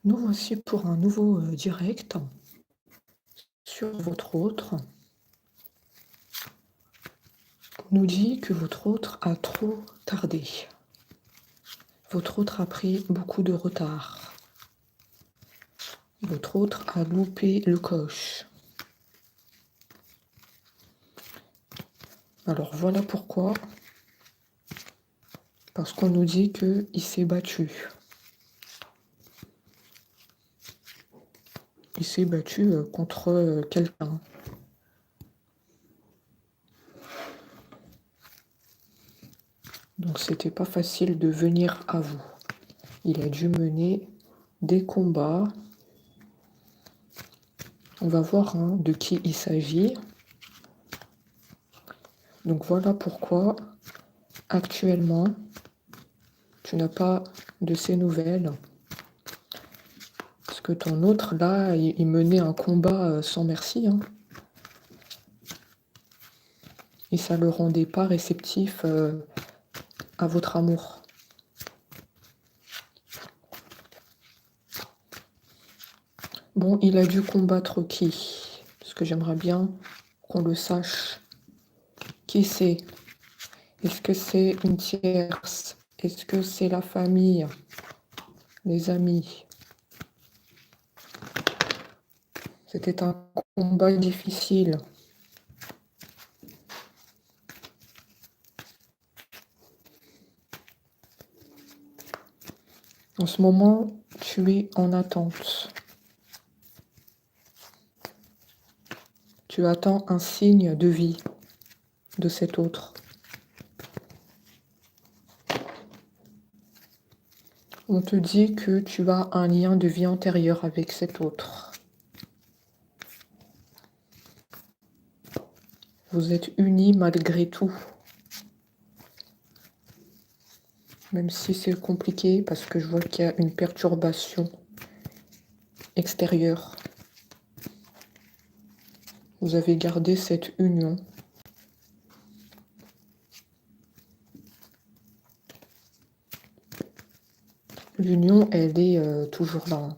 Nous voici pour un nouveau direct sur votre autre. On nous dit que votre autre a trop tardé. Votre autre a pris beaucoup de retard. Votre autre a loupé le coche. Alors voilà pourquoi. Parce qu'on nous dit qu'il s'est battu. Il s'est battu contre quelqu'un. Donc c'était pas facile de venir à vous. Il a dû mener des combats. On va voir de qui il s'agit. Donc voilà pourquoi actuellement tu n'as pas de ces nouvelles. Parce que ton autre là, il menait un combat sans merci. Et ça ne le rendait pas réceptif à votre amour. Bon, il a dû combattre qui? Parce que j'aimerais bien qu'on le sache. Qui c'est? Est-ce que c'est une tierce? Est-ce que c'est la famille? Les amis? C'était un combat difficile. En ce moment, tu es en attente. Tu attends un signe de vie de cet autre. On te dit que tu as un lien de vie antérieur avec cet autre. Vous êtes unis malgré tout. Même si c'est compliqué parce que je vois qu'il y a une perturbation extérieure. Vous avez gardé cette union. L'union, elle est toujours là.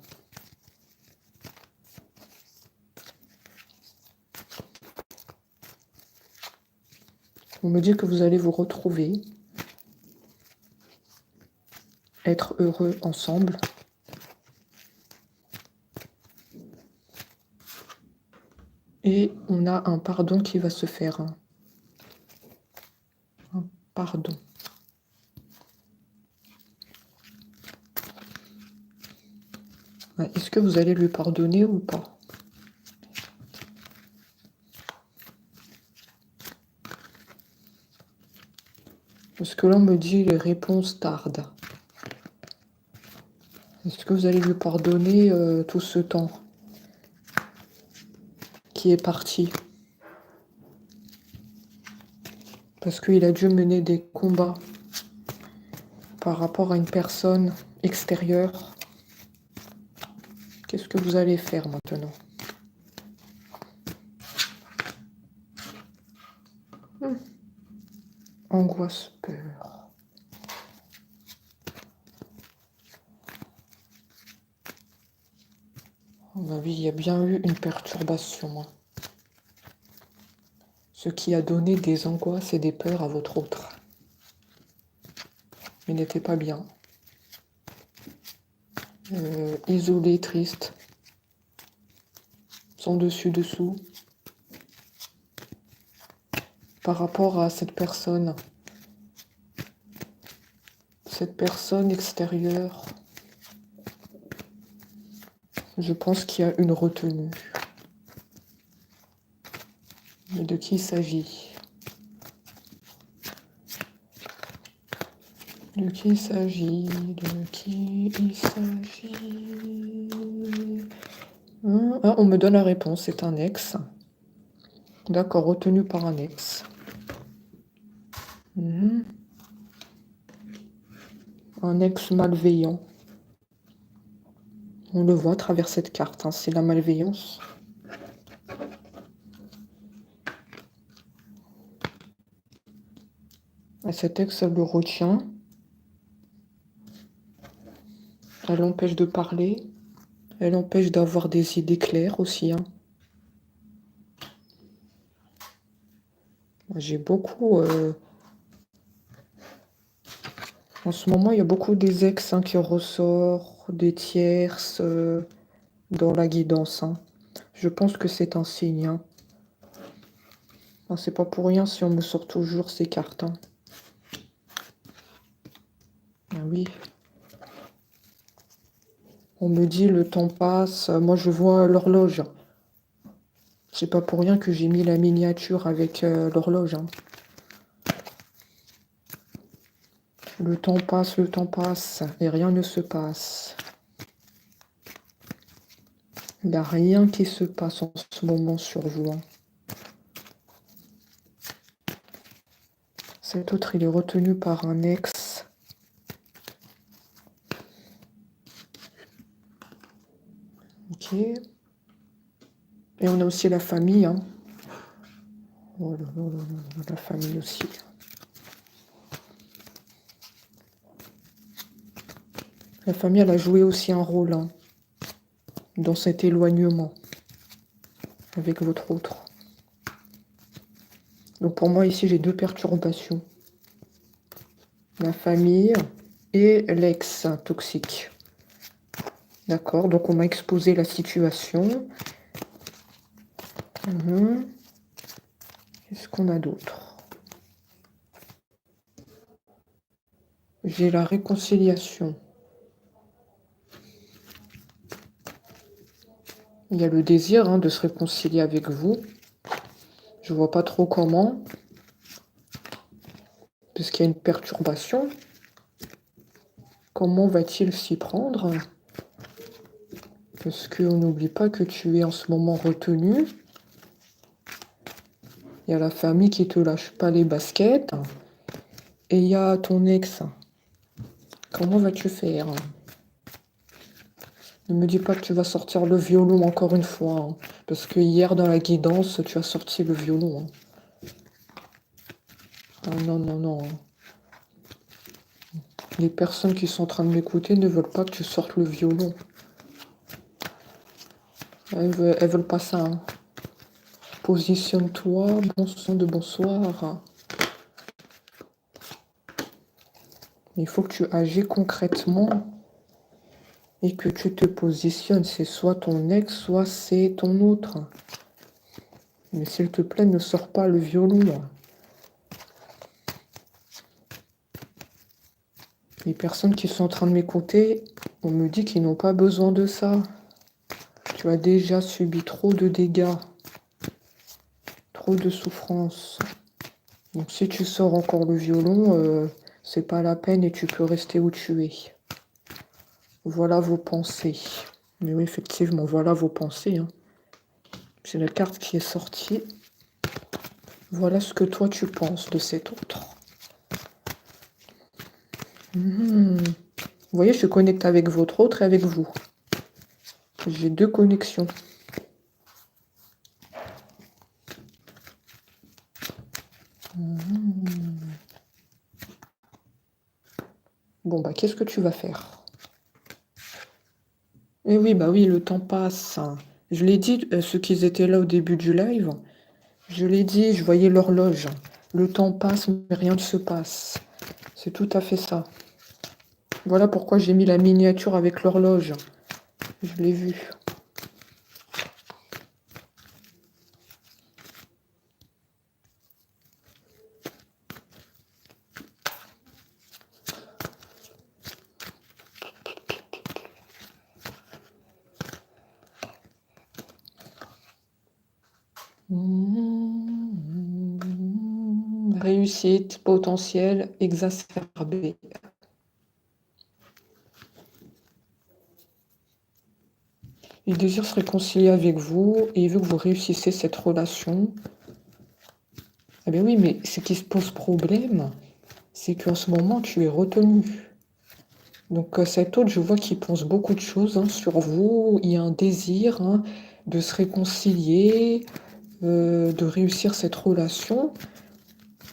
On me dit que vous allez vous retrouver, être heureux ensemble. Et on a un pardon qui va se faire. Un pardon. Est-ce que vous allez lui pardonner ou pas? Parce que là, on me dit les réponses tardent. Est-ce que vous allez lui pardonner tout ce temps qui est parti? Parce qu'il a dû mener des combats par rapport à une personne extérieure. Qu'est-ce que vous allez faire maintenant? Angoisse, peur. À mon avis, il y a bien eu une perturbation. Ce qui a donné des angoisses et des peurs à votre autre. Il n'était pas bien. Isolé, triste. Sans dessus-dessous. Par rapport à cette personne. Cette personne extérieure. Je pense qu'il y a une retenue. Mais de qui il s'agit? De qui il s'agit? De qui il s'agit? Ah, on me donne la réponse, c'est un ex. D'accord, retenu par un ex. Un ex malveillant. On le voit à travers cette carte, c'est la malveillance. Et cet ex, elle le retient. Elle l'empêche de parler. Elle empêche d'avoir des idées claires aussi, hein. J'ai beaucoup... En ce moment, il y a beaucoup des ex hein, qui ressortent, des tierces dans la guidance, hein. Je pense que c'est un signe, hein. Enfin, c'est pas pour rien si on me sort toujours ces cartes, hein. Ah oui. On me dit le temps passe. Moi, je vois l'horloge. C'est pas pour rien que j'ai mis la miniature avec l'horloge, hein. Le temps passe et rien ne se passe. Il n'y a rien qui se passe en ce moment sur vous, hein. Cet autre, il est retenu par un ex. Ok. Et on a aussi la famille, hein. Oh là là là là, la famille aussi. La famille, elle a joué aussi un rôle hein, dans cet éloignement avec votre autre. Donc pour moi, ici, j'ai deux perturbations. La famille et l'ex toxique. D'accord, donc on m'a exposé la situation. Qu'est-ce qu'on a d'autre? J'ai la réconciliation. Il y a le désir hein, de se réconcilier avec vous. Je vois pas trop comment. Puisqu'il y a une perturbation. Comment va-t-il s'y prendre? Parce qu'on n'oublie pas que tu es en ce moment retenu. Il y a la famille qui te lâche pas les baskets. Et il y a ton ex. Comment vas-tu faire? Ne me dis pas que tu vas sortir le violon encore une fois. Hein, parce que hier, dans la guidance, tu as sorti le violon. Hein. Ah non, non, non. Les personnes qui sont en train de m'écouter ne veulent pas que tu sortes le violon. Elles veulent pas ça. Hein. Positionne-toi, bon son de bonsoir. Il faut que tu agis concrètement et que tu te positionnes. C'est soit ton ex, soit c'est ton autre. Mais s'il te plaît, ne sors pas le violon. Les personnes qui sont en train de m'écouter, on me dit qu'ils n'ont pas besoin de ça. Tu as déjà subi trop de dégâts, trop de souffrances. Donc si tu sors encore le violon, c'est pas la peine et tu peux rester où tu es. Voilà vos pensées. Mais oui, effectivement, voilà vos pensées. Hein. C'est la carte qui est sortie. Voilà ce que toi tu penses de cet autre. Vous voyez, je connecte avec votre autre et avec vous. J'ai deux connexions. Bon, bah, qu'est-ce que tu vas faire? Eh oui, bah oui, le temps passe. Je l'ai dit, ceux qui étaient là au début du live, je l'ai dit, je voyais l'horloge. Le temps passe, mais rien ne se passe. C'est tout à fait ça. Voilà pourquoi j'ai mis la miniature avec l'horloge. Je l'ai vu. Réussite, potentiel, exacerbé. Il désire se réconcilier avec vous et il veut que vous réussissiez cette relation. Eh bien oui, mais ce qui se pose problème, c'est qu'en ce moment, tu es retenu. Donc cet autre, je vois qu'il pense beaucoup de choses hein, sur vous. Il y a un désir hein, de se réconcilier, de réussir cette relation.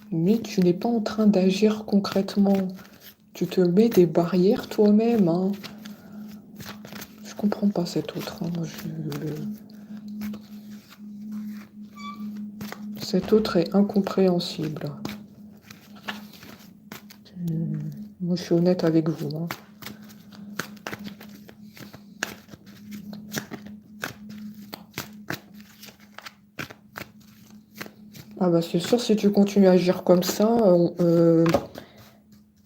Mais tu n'es pas en train d'agir concrètement. Tu te mets des barrières toi-même. Hein. comprends pas cet autre. Hein. Cet autre est incompréhensible. Moi, je suis honnête avec vous. Hein. Ah bah c'est sûr, si tu continues à agir comme ça,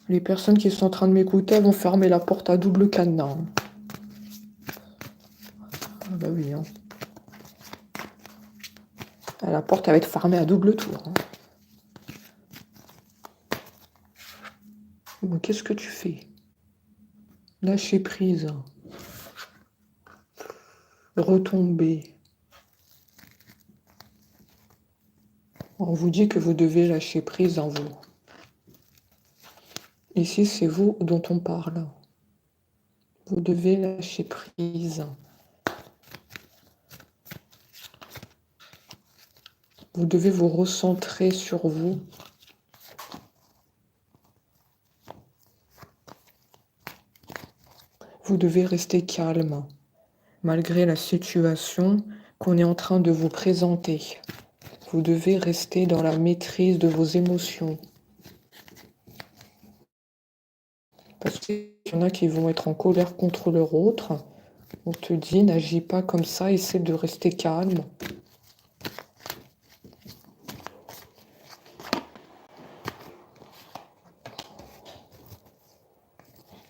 les personnes qui sont en train de m'écouter vont fermer la porte à double cadenas. Hein. Ah bah oui. Hein. La porte elle va être fermée à double tour. Hein. Bon, qu'est-ce que tu fais? Lâcher prise. Retomber. On vous dit que vous devez lâcher prise en vous. Ici, c'est vous dont on parle. Vous devez lâcher prise. Vous devez vous recentrer sur vous. Vous devez rester calme, malgré la situation qu'on est en train de vous présenter. Vous devez rester dans la maîtrise de vos émotions. Parce qu'il y en a qui vont être en colère contre leur autre. On te dit, n'agis pas comme ça, essaie de rester calme.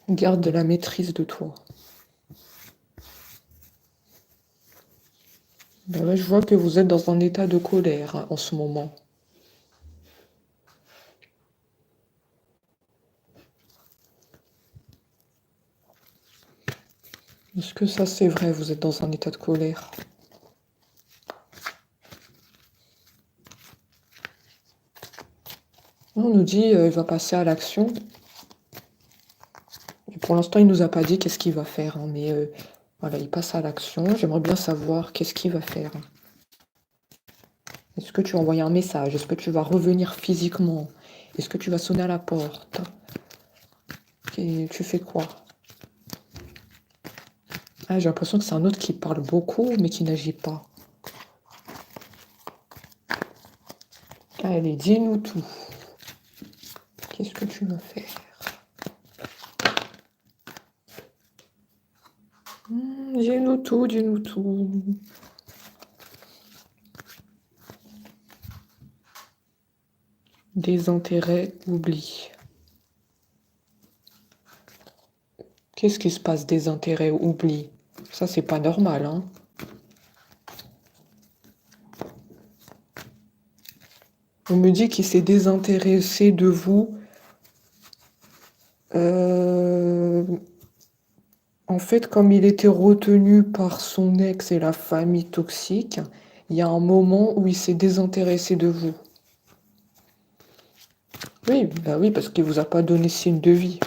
Garde la maîtrise de toi. Ben ouais, je vois que vous êtes dans un état de colère hein, en ce moment. Est-ce que ça c'est vrai, vous êtes dans un état de colère? On nous dit il va passer à l'action. Pour l'instant, il nous a pas dit qu'est-ce qu'il va faire, hein, mais voilà, il passe à l'action. J'aimerais bien savoir qu'est-ce qu'il va faire. Est-ce que tu vas envoyer un message? Est-ce que tu vas revenir physiquement? Est-ce que tu vas sonner à la porte? Et tu fais quoi? Ah, j'ai l'impression que c'est un autre qui parle beaucoup, mais qui n'agit pas. Allez, dis-nous tout. Qu'est-ce que tu vas faire? Dis-nous tout, dis-nous tout. Désintérêt, oubli. Qu'est-ce qui se passe, désintérêt, oubli? Ça, c'est pas normal, hein. On me dit qu'il s'est désintéressé de vous. En fait, comme il était retenu par son ex et la famille toxique, il y a un moment où il s'est désintéressé de vous. Oui, bah oui, parce qu'il vous a pas donné signe de vie.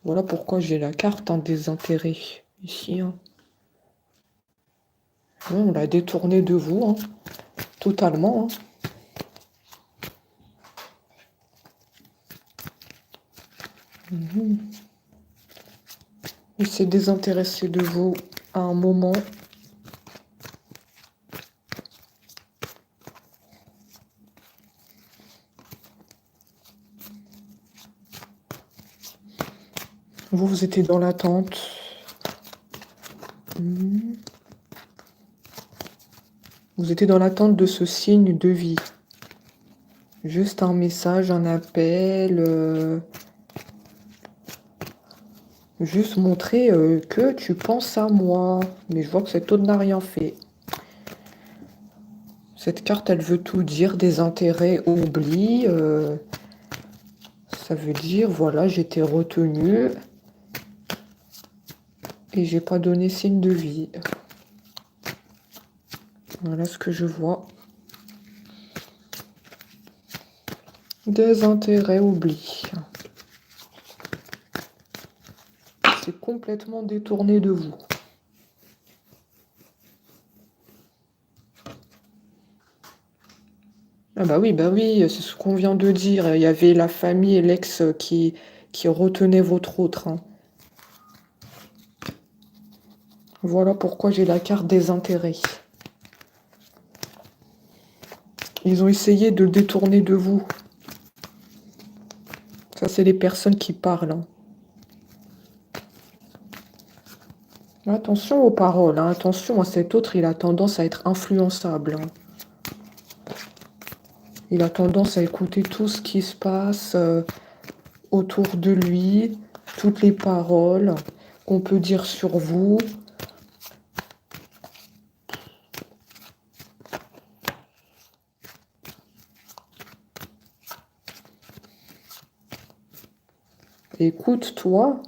Voilà pourquoi j'ai la carte en désintérêt ici. Hein. Oui, on l'a détourné de vous, hein, totalement. Hein. Il s'est désintéressé de vous à un moment. Vous étiez dans l'attente. Vous étiez dans l'attente de ce signe de vie. Juste un message, un appel. Juste montrer que tu penses à moi. Mais je vois que cet autre n'a rien fait. Cette carte, elle veut tout dire. Désintérêt, oubli. Ça veut dire, voilà, j'étais retenue. Et j'ai pas donné signe de vie. Voilà ce que je vois. Désintérêt, oubli. C'est complètement détourné de vous. Ah bah oui, c'est ce qu'on vient de dire. Il y avait la famille et l'ex qui retenaient votre autre. Hein. Voilà pourquoi j'ai la carte des intérêts. Ils ont essayé de le détourner de vous. Ça, c'est les personnes qui parlent. Hein. Attention aux paroles. Hein. Attention à cet autre, il a tendance à être influençable. Hein. Il a tendance à écouter tout ce qui se passe autour de lui, toutes les paroles qu'on peut dire sur vous. Écoute-toi.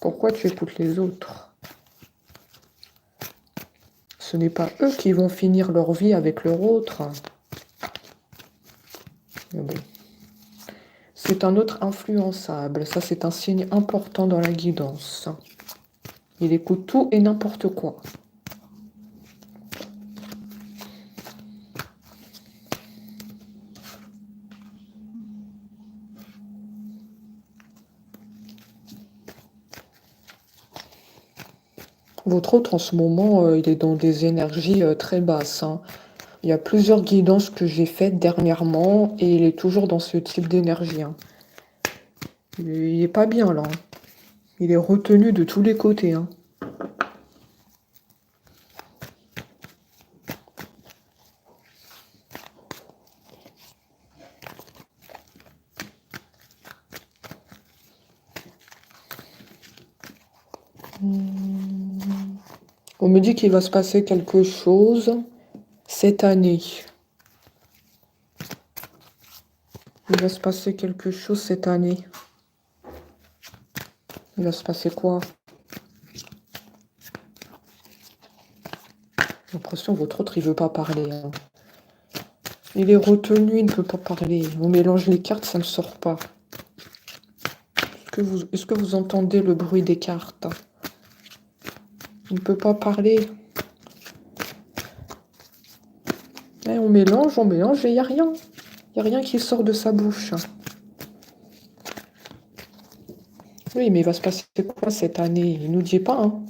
Pourquoi tu écoutes les autres? Ce n'est pas eux qui vont finir leur vie avec leur autre. Mais bon. C'est un autre influençable. Ça, c'est un signe important dans la guidance. Il écoute tout et n'importe quoi. Votre autre, en ce moment, il est dans des énergies très basses. Hein. Il y a plusieurs guidances que j'ai faites dernièrement et il est toujours dans ce type d'énergie. Hein. Il est pas bien, là. Hein. Il est retenu de tous les côtés. Hein. On me dit qu'il va se passer quelque chose cette année. Il va se passer quelque chose cette année. Il va se passer quoi? J'ai l'impression que votre autre, il veut pas parler. Hein. Il est retenu, il ne peut pas parler. On mélange les cartes, ça ne sort pas. Est-ce que vous entendez le bruit des cartes? Il ne peut pas parler. On mélange et il n'y a rien. Il n'y a rien qui sort de sa bouche. Oui, mais il va se passer quoi cette année? Il ne nous dit pas. Hein.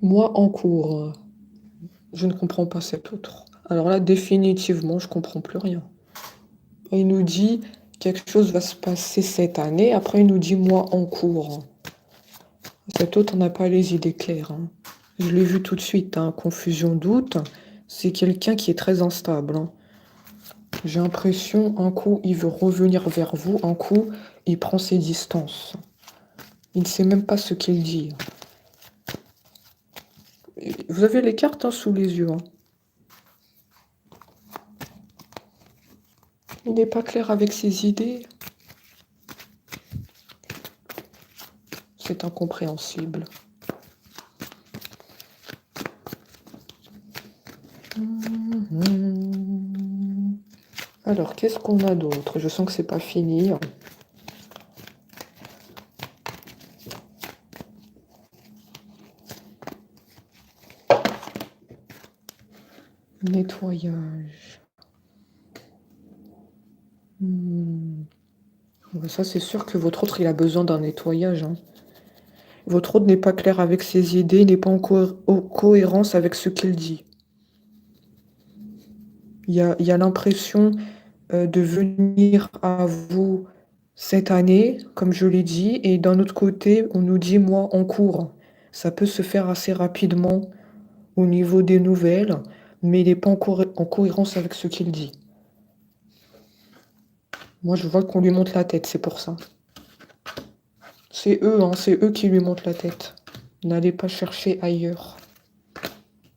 Moi, en cours, je ne comprends pas cet autre. Alors là, définitivement, je ne comprends plus rien. Il nous dit quelque chose va se passer cette année. Après, il nous dit moi en cours. Cet autre n'a pas les idées claires. Hein. Je l'ai vu tout de suite. Hein. Confusion, doute. C'est quelqu'un qui est très instable. Hein. J'ai l'impression, un coup, il veut revenir vers vous. Un coup, il prend ses distances. Il ne sait même pas ce qu'il dit. Vous avez les cartes hein, sous les yeux. Hein. Il n'est pas clair avec ses idées. C'est incompréhensible. Alors, qu'est-ce qu'on a d'autre? Je sens que c'est pas fini. Nettoyage. Ça, c'est sûr que votre autre, il a besoin d'un nettoyage. Hein. Votre autre n'est pas clair avec ses idées, n'est pas en cohérence avec ce qu'il dit. Il y a l'impression de venir à vous cette année, comme je l'ai dit, et d'un autre côté, on nous dit moi en cours. Ça peut se faire assez rapidement au niveau des nouvelles, mais il n'est pas en cohérence avec ce qu'il dit. Moi, je vois qu'on lui monte la tête, c'est pour ça. C'est eux, hein, c'est eux qui lui montent la tête. N'allez pas chercher ailleurs.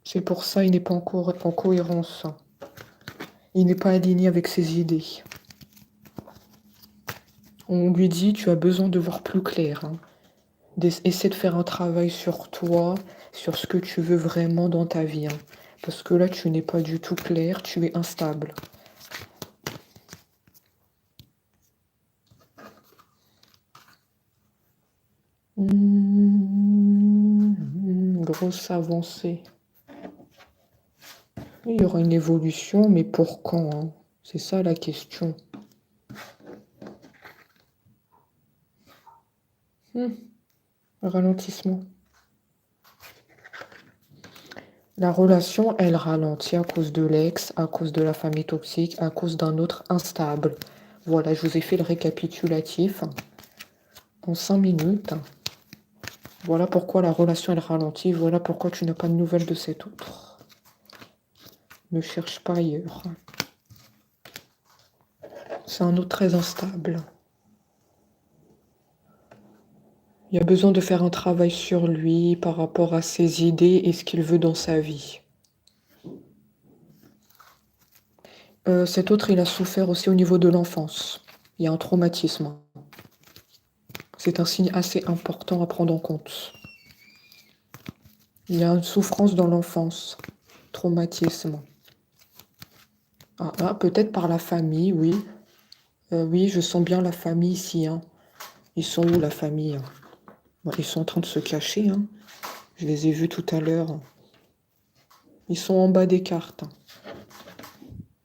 C'est pour ça il n'est pas en cohérence. Il n'est pas aligné avec ses idées. On lui dit, tu as besoin de voir plus clair. Hein. Essaie de faire un travail sur toi, sur ce que tu veux vraiment dans ta vie. Hein. Parce que là, tu n'es pas du tout clair, tu es instable. Grosse avancée. Il y aura une évolution, mais pour quand hein? C'est ça la question. Ralentissement. La relation, elle ralentit à cause de l'ex, à cause de la famille toxique, à cause d'un autre instable. Voilà, je vous ai fait le récapitulatif en 5 minutes. Voilà pourquoi la relation, elle ralentit. Voilà pourquoi tu n'as pas de nouvelles de cet autre. Ne cherche pas ailleurs. C'est un autre très instable. Il y a besoin de faire un travail sur lui par rapport à ses idées et ce qu'il veut dans sa vie. Cet autre, il a souffert aussi au niveau de l'enfance. Il y a un traumatisme. C'est un signe assez important à prendre en compte. Il y a une souffrance dans l'enfance. Traumatisme. Peut-être par la famille, oui. Oui, je sens bien la famille ici. Hein. Ils sont où, la famille? Bon, ils sont en train de se cacher. Hein. Je les ai vus tout à l'heure. Ils sont en bas des cartes.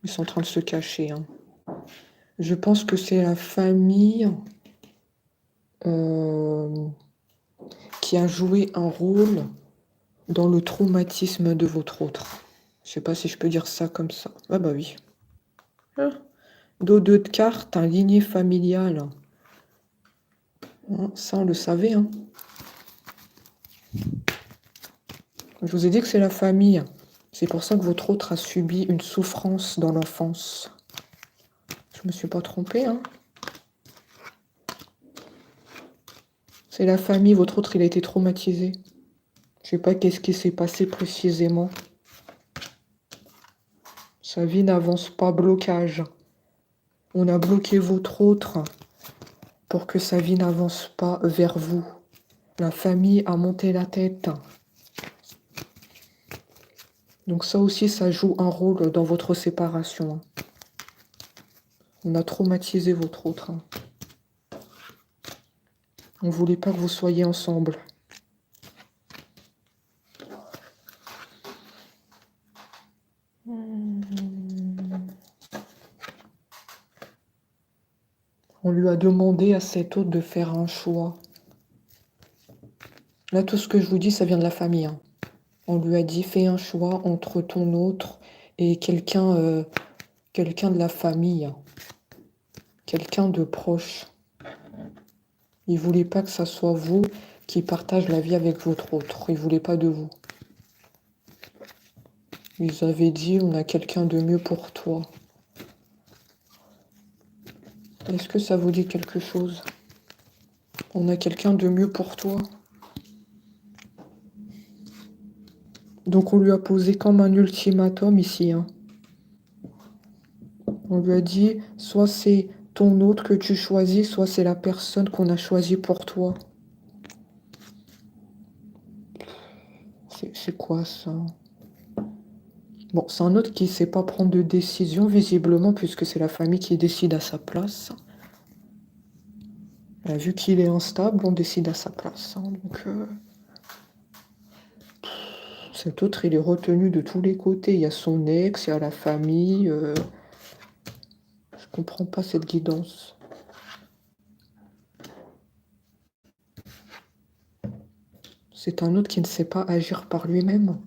Ils sont en train de se cacher. Hein. Je pense que c'est la famille qui a joué un rôle dans le traumatisme de votre autre. Je sais pas si je peux dire ça comme ça. Ah bah oui. Dos de cartes, un lignée familiale. Ça, on le savait. Hein. Je vous ai dit que c'est la famille. C'est pour ça que votre autre a subi une souffrance dans l'enfance. Je me suis pas trompée. Hein. C'est la famille. Votre autre, il a été traumatisé. Je sais pas qu'est-ce qui s'est passé précisément. Sa vie n'avance pas, blocage. On a bloqué votre autre pour que sa vie n'avance pas vers vous. La famille a monté la tête. Donc ça aussi, ça joue un rôle dans votre séparation. On a traumatisé votre autre. On ne voulait pas que vous soyez ensemble. On lui a demandé à cet autre de faire un choix. Là, tout ce que je vous dis, ça vient de la famille. Hein. On lui a dit, fais un choix entre ton autre et quelqu'un de la famille. Quelqu'un de proche. Il ne voulait pas que ça soit vous qui partagez la vie avec votre autre. Il ne voulait pas de vous. Ils avaient dit, on a quelqu'un de mieux pour toi. Est-ce que ça vous dit quelque chose? On a quelqu'un de mieux pour toi. Donc on lui a posé comme un ultimatum ici. Hein. On lui a dit, soit c'est ton autre que tu choisis, soit c'est la personne qu'on a choisie pour toi. C'est quoi ça? Bon, c'est un autre qui ne sait pas prendre de décision, visiblement, puisque c'est la famille qui décide à sa place. Vu qu'il est instable, on décide à sa place. Hein, donc, cet autre, il est retenu de tous les côtés. Il y a son ex, il y a la famille. Je comprends pas cette guidance. C'est un autre qui ne sait pas agir par lui-même.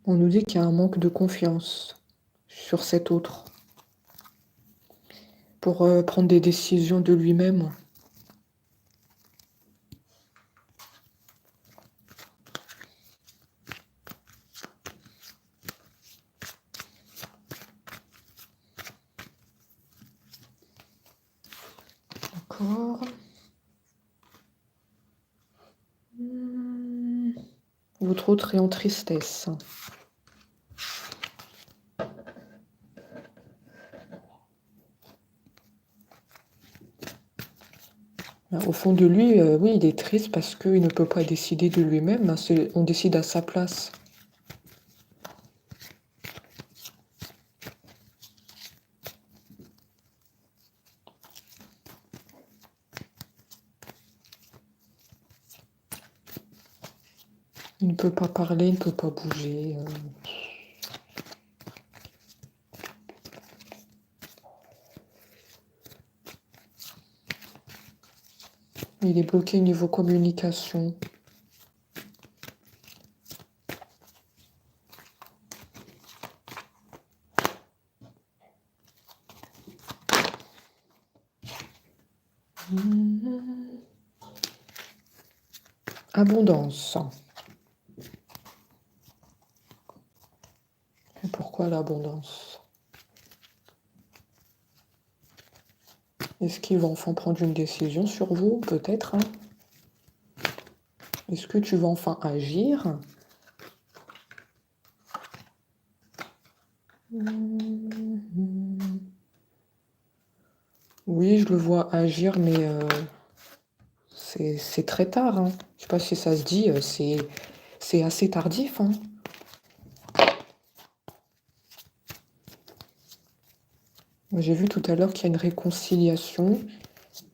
On nous dit qu'il y a un manque de confiance sur cet autre pour prendre des décisions de lui-même. D'accord. Votre autre est en tristesse. Au fond de lui, oui, il est triste parce qu'il ne peut pas décider de lui-même. On décide à sa place. Il ne peut pas parler, il ne peut pas bouger. Il est bloqué niveau communication. Abondance. Et pourquoi l'abondance? Est-ce qu'il va enfin prendre une décision sur vous? Peut-être, hein? Est-ce que tu vas enfin agir? Oui, je le vois agir, mais c'est très tard, hein. Je sais pas si ça se dit, c'est assez tardif, hein. Moi, j'ai vu tout à l'heure qu'il y a une réconciliation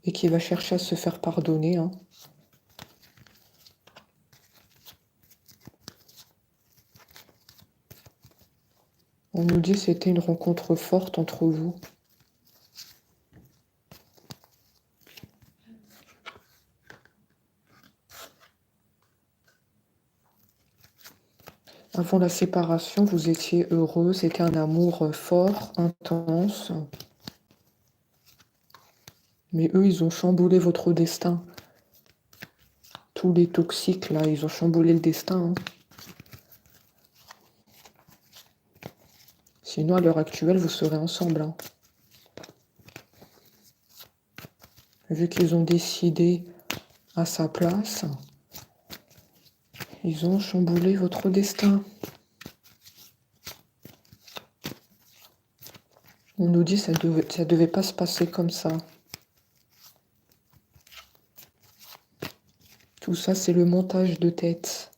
et qu'il va chercher à se faire pardonner, hein. On nous dit que c'était une rencontre forte entre vous. Avant la séparation, vous étiez heureux, c'était un amour fort, intense. Mais eux, ils ont chamboulé votre destin. Tous les toxiques, là, ils ont chamboulé le destin, hein. Sinon, à l'heure actuelle, vous serez ensemble, hein. Vu qu'ils ont décidé à sa place, ils ont chamboulé votre destin. On nous dit que ça devait pas se passer comme ça. Tout ça, c'est le montage de tête.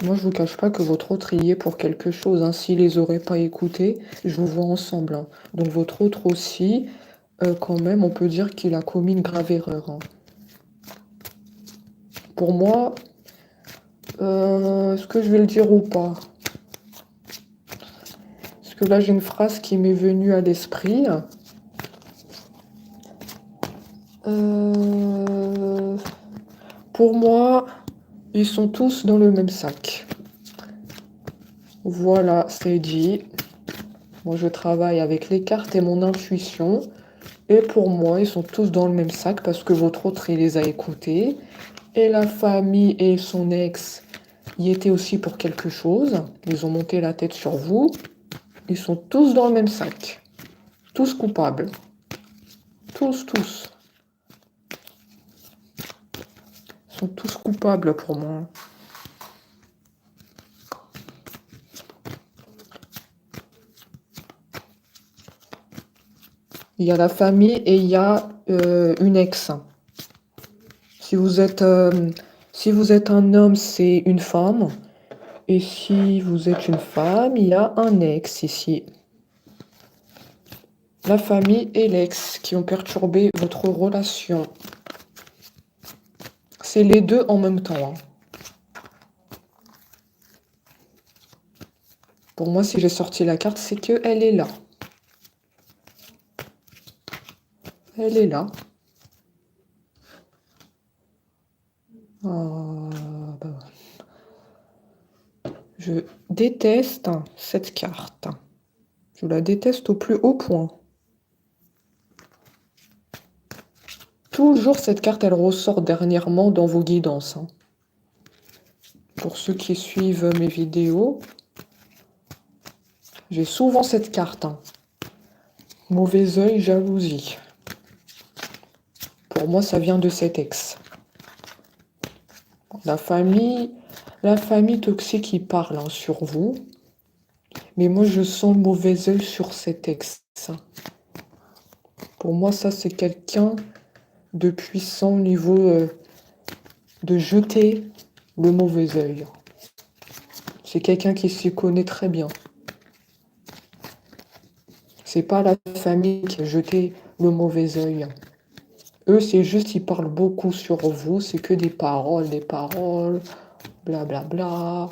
Moi, je vous cache pas que votre autre y est pour quelque chose, hein. S'il les aurait pas écoutés, je vous vois ensemble, hein. Donc votre autre aussi, quand même, on peut dire qu'il a commis une grave erreur, hein. Pour moi, est-ce que je vais le dire ou pas? Parce que là, j'ai une phrase qui m'est venue à l'esprit. Pour moi, ils sont tous dans le même sac. Voilà, c'est dit. Moi, je travaille avec les cartes et mon intuition. Et pour moi, ils sont tous dans le même sac parce que votre autre, il les a écoutés. Et la famille et son ex y étaient aussi pour quelque chose. Ils ont monté la tête sur vous. Ils sont tous dans le même sac. Tous coupables. Tous, tous. Ils sont tous coupables pour moi. Il y a la famille et il y a une ex. Si vous êtes un homme, c'est une femme. Et si vous êtes une femme, il y a un ex ici. La famille et l'ex qui ont perturbé votre relation. C'est les deux en même temps, hein. Pour moi, si j'ai sorti la carte, c'est qu'elle est là. Elle est là. Bah. Je déteste cette carte. Je la déteste au plus haut point. Toujours cette carte, elle ressort dernièrement dans vos guidances, hein. Pour ceux qui suivent mes vidéos, j'ai souvent cette carte, hein. Mauvais œil, jalousie. Pour moi, ça vient de cet ex. La famille toxique qui parle, hein, sur vous. Mais moi, je sens le mauvais œil sur cet ex. Pour moi, ça, c'est quelqu'un de puissant au niveau de jeter le mauvais œil. C'est quelqu'un qui s'y connaît très bien. C'est pas la famille qui a jeté le mauvais œil. Eux, c'est juste, ils parlent beaucoup sur vous. C'est que des paroles, blablabla.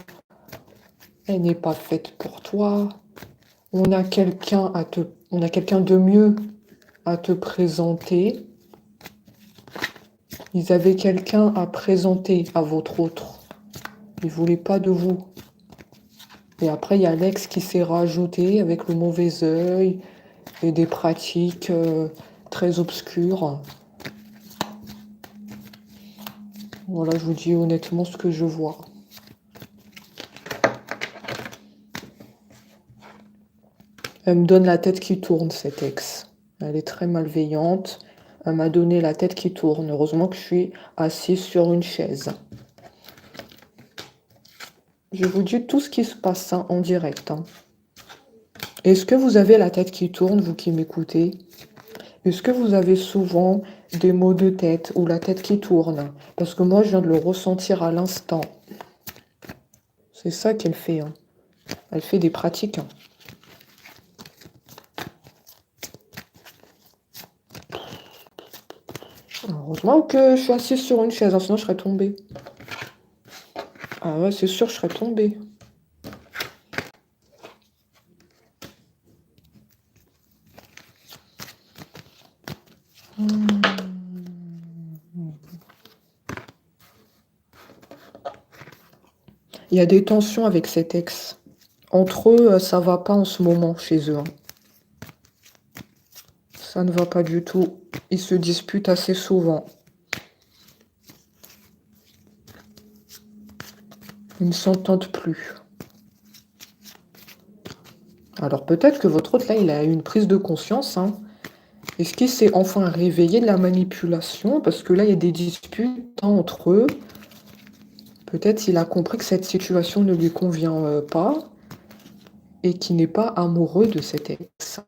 Elle n'est pas faite pour toi. On a quelqu'un de mieux à te présenter. Ils avaient quelqu'un à présenter à votre autre. Ils ne voulaient pas de vous. Et après, il y a l'ex qui s'est rajouté avec le mauvais œil et des pratiques très obscures. Voilà, je vous dis honnêtement ce que je vois. Elle me donne la tête qui tourne, cette ex. Elle est très malveillante. Elle m'a donné la tête qui tourne. Heureusement que je suis assise sur une chaise. Je vous dis tout ce qui se passe en direct. Est-ce que vous avez la tête qui tourne, vous qui m'écoutez? Est-ce que vous avez souvent des maux de tête ou la tête qui tourne? Parce que moi, je viens de le ressentir à l'instant. C'est ça qu'elle fait. Elle fait des pratiques. Heureusement que je suis assise sur une chaise, sinon je serais tombée. Ah ouais, c'est sûr, je serais tombée. Il y a des tensions avec cet ex. Entre eux, ça va pas en ce moment chez eux. Ça ne va pas du tout. Ils se disputent assez souvent. Ils ne s'entendent plus. Alors peut-être que votre autre, là, il a eu une prise de conscience. Est-ce qu'il s'est enfin réveillé de la manipulation? Parce que là, il y a des disputes entre eux. Peut-être il a compris que cette situation ne lui convient pas et qu'il n'est pas amoureux de cet ex.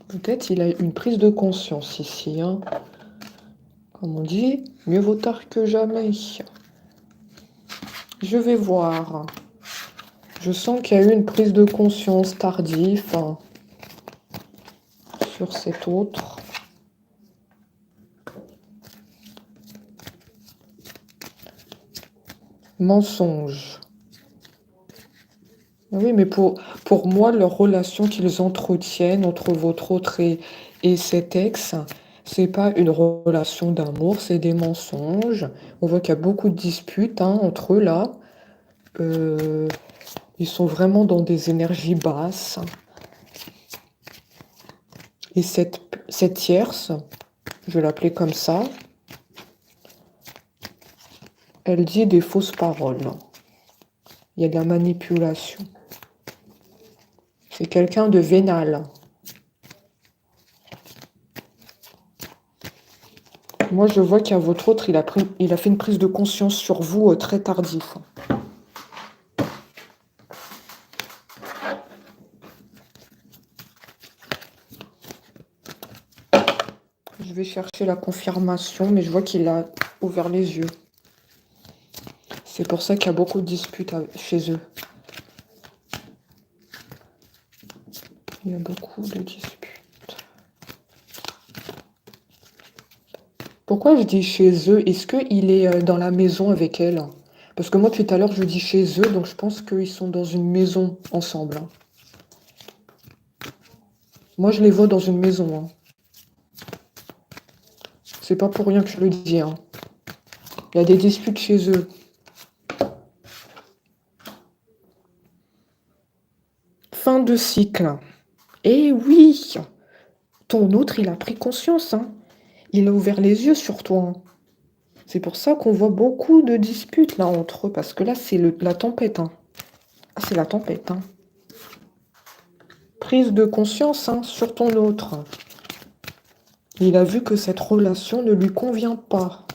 Peut-être il a une prise de conscience ici. Comme on dit, mieux vaut tard que jamais. Je vais voir. Je sens qu'il y a eu une prise de conscience tardive sur cet autre. Mensonge. Oui, mais pour moi, leur relation qu'ils entretiennent entre votre autre et cet ex, c'est pas une relation d'amour, c'est des mensonges. On voit qu'il y a beaucoup de disputes entre eux là. Ils sont vraiment dans des énergies basses. Et cette tierce, je vais l'appeler comme ça, elle dit des fausses paroles. Il y a de la manipulation. C'est quelqu'un de vénal. Moi, je vois qu'il y a votre autre, il a fait une prise de conscience sur vous très tardif. Je vais chercher la confirmation, mais je vois qu'il a ouvert les yeux. C'est pour ça qu'il y a beaucoup de disputes chez eux. Il y a beaucoup de disputes. Pourquoi je dis chez eux? Est-ce qu'il est dans la maison avec elle? Parce que moi, tout à l'heure, je dis chez eux, donc je pense qu'ils sont dans une maison ensemble. Moi, je les vois dans une maison. C'est pas pour rien que je le dis. Il y a des disputes chez eux. Fin de cycle. Eh oui! Ton autre, il a pris conscience. Il a ouvert les yeux sur toi. C'est pour ça qu'on voit beaucoup de disputes là entre eux, parce que là, c'est la tempête. Ah, c'est la tempête. Prise de conscience sur ton autre. Il a vu que cette relation ne lui convient pas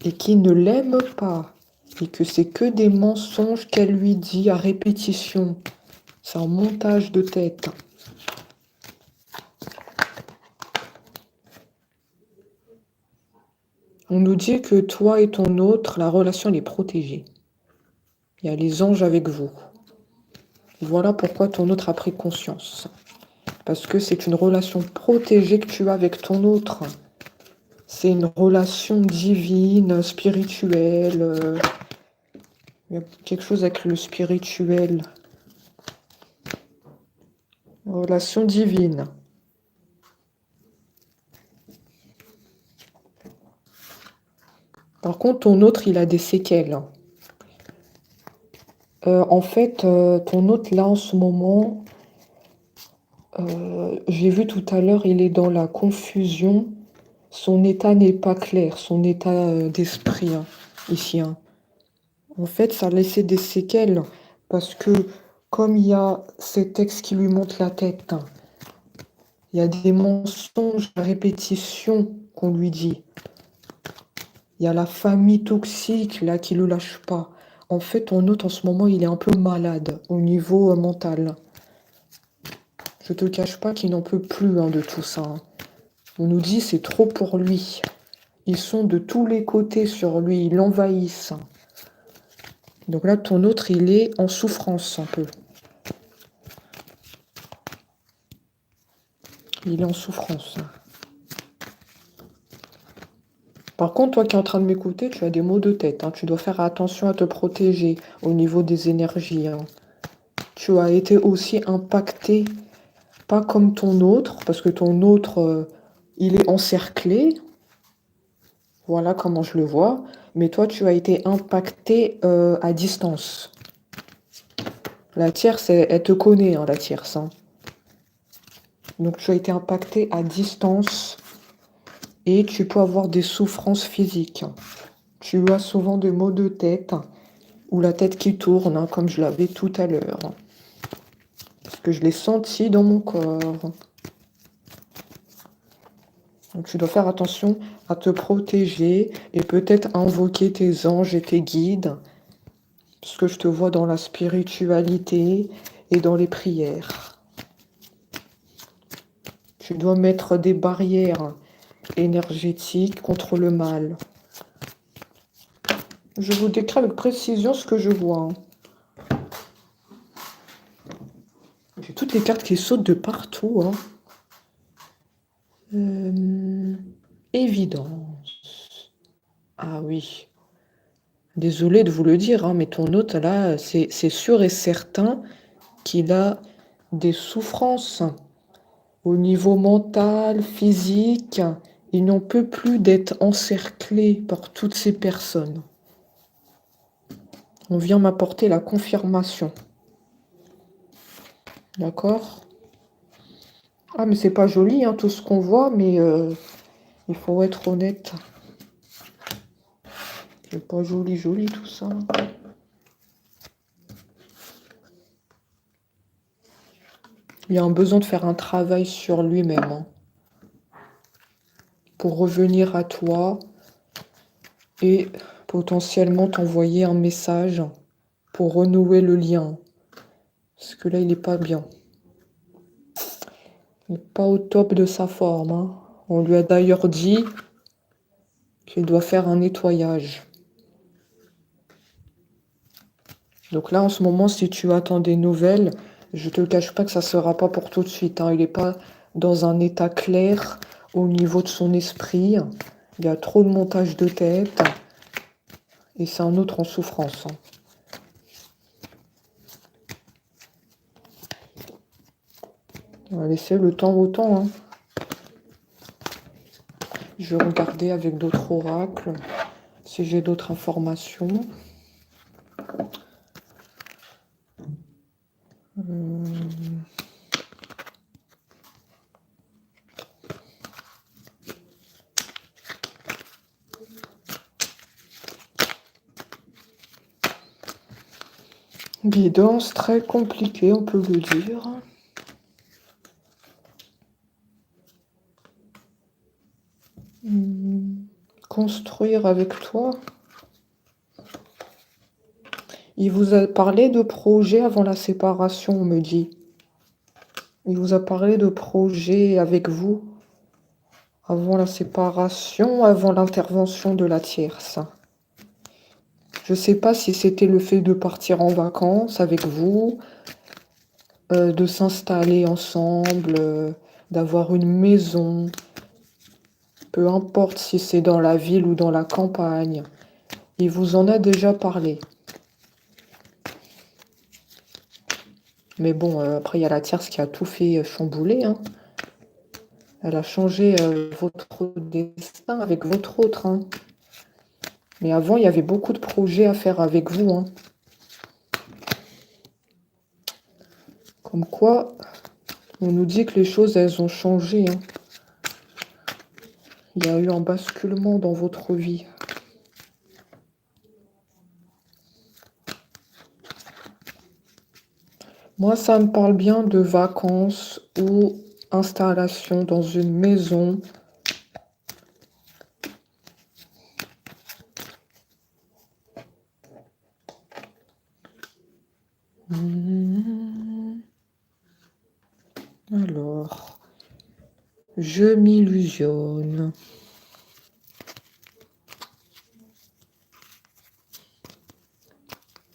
et qu'il ne l'aime pas et que c'est que des mensonges qu'elle lui dit à répétition. C'est un montage de tête. On nous dit que toi et ton autre, la relation elle est protégée. Il y a les anges avec vous. Voilà pourquoi ton autre a pris conscience. Parce que c'est une relation protégée que tu as avec ton autre. C'est une relation divine, spirituelle. Il y a quelque chose avec le spirituel. Relation divine. Par contre, ton autre, il a des séquelles. En fait, ton autre, là, en ce moment, j'ai vu tout à l'heure, il est dans la confusion. Son état n'est pas clair, son état d'esprit, hein, ici, hein. En fait, ça a laissé des séquelles parce que comme il y a cet ex qui lui monte la tête, hein, il y a des mensonges à répétition qu'on lui dit. Il y a la famille toxique là qui le lâche pas. En fait, ton autre en ce moment, il est un peu malade au niveau mental. Je te cache pas qu'il n'en peut plus hein, de tout ça, hein. On nous dit c'est trop pour lui. Ils sont de tous les côtés sur lui, ils l'envahissent. Donc là, ton autre, il est en souffrance un peu. Il est en souffrance. Par contre, toi qui es en train de m'écouter, tu as des maux de tête, hein. Tu dois faire attention à te protéger au niveau des énergies, hein. Tu as été aussi impacté, pas comme ton autre, parce que ton autre, il est encerclé. Voilà comment je le vois. Mais toi, tu as été impacté à distance. La tierce, elle te connaît, hein, la tierce, hein. Donc, tu as été impacté à distance et tu peux avoir des souffrances physiques. Tu as souvent des maux de tête ou la tête qui tourne, hein, comme je l'avais tout à l'heure. Parce que je l'ai senti dans mon corps. Donc, tu dois faire attention à te protéger et peut-être invoquer tes anges et tes guides. Parce que je te vois dans la spiritualité et dans les prières. Tu dois mettre des barrières énergétiques contre le mal. Je vous décris avec précision ce que je vois, hein. J'ai toutes les cartes qui sautent de partout, hein. Évidence. Ah oui. Désolée de vous le dire, hein, mais ton hôte, là, c'est sûr et certain qu'il a des souffrances au niveau mental, physique. Il n'en peut plus d'être encerclé par toutes ces personnes. On vient m'apporter la confirmation. D'accord? Ah, mais c'est pas joli, hein, tout ce qu'on voit, mais il faut être honnête. C'est pas joli, joli tout ça. Il y a un besoin de faire un travail sur lui-même, hein, pour revenir à toi et potentiellement t'envoyer un message pour renouer le lien. Parce que là, il n'est pas bien. Il n'est pas au top de sa forme, hein. On lui a d'ailleurs dit qu'il doit faire un nettoyage. Donc là, en ce moment, si tu attends des nouvelles, je te le cache pas que ça ne sera pas pour tout de suite, hein. Il n'est pas dans un état clair au niveau de son esprit. Il y a trop de montage de tête. Et c'est un autre en souffrance, hein. On va laisser le temps au temps, hein. Je vais regarder avec d'autres oracles si j'ai d'autres informations. Guidance très compliquée, on peut le dire. Construire avec toi. Il vous a parlé de projet avant la séparation, on me dit. Il vous a parlé de projet avec vous avant la séparation, avant l'intervention de la tierce. Je ne sais pas si c'était le fait de partir en vacances avec vous, de s'installer ensemble, d'avoir une maison. Peu importe si c'est dans la ville ou dans la campagne. Il vous en a déjà parlé. Mais bon, après, il y a la tierce qui a tout fait chambouler, hein. Elle a changé votre destin avec votre autre, hein. Mais avant, il y avait beaucoup de projets à faire avec vous, hein. Comme quoi, on nous dit que les choses, elles ont changé, hein. Il y a eu un basculement dans votre vie. Moi, ça me parle bien de vacances ou installation dans une maison. Alors, je m'illusionne.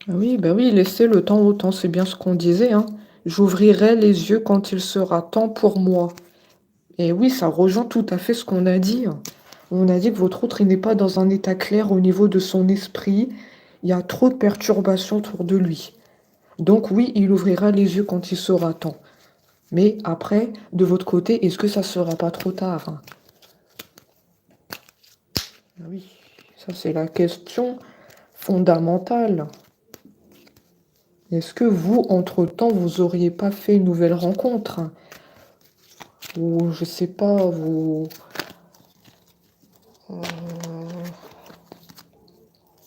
Ah oui, bah oui, laissez le temps au temps, c'est bien ce qu'on disait, hein. J'ouvrirai les yeux quand il sera temps pour moi. Et oui, ça rejoint tout à fait ce qu'on a dit, hein. On a dit que votre autre, il n'est pas dans un état clair au niveau de son esprit. Il y a trop de perturbations autour de lui. Donc oui, il ouvrira les yeux quand il sera temps. Mais après, de votre côté, est-ce que ça sera pas trop tard, hein? Ah oui, ça c'est la question fondamentale. Est-ce que vous, entre-temps, vous auriez pas fait une nouvelle rencontre, hein? Ou je sais pas, vous...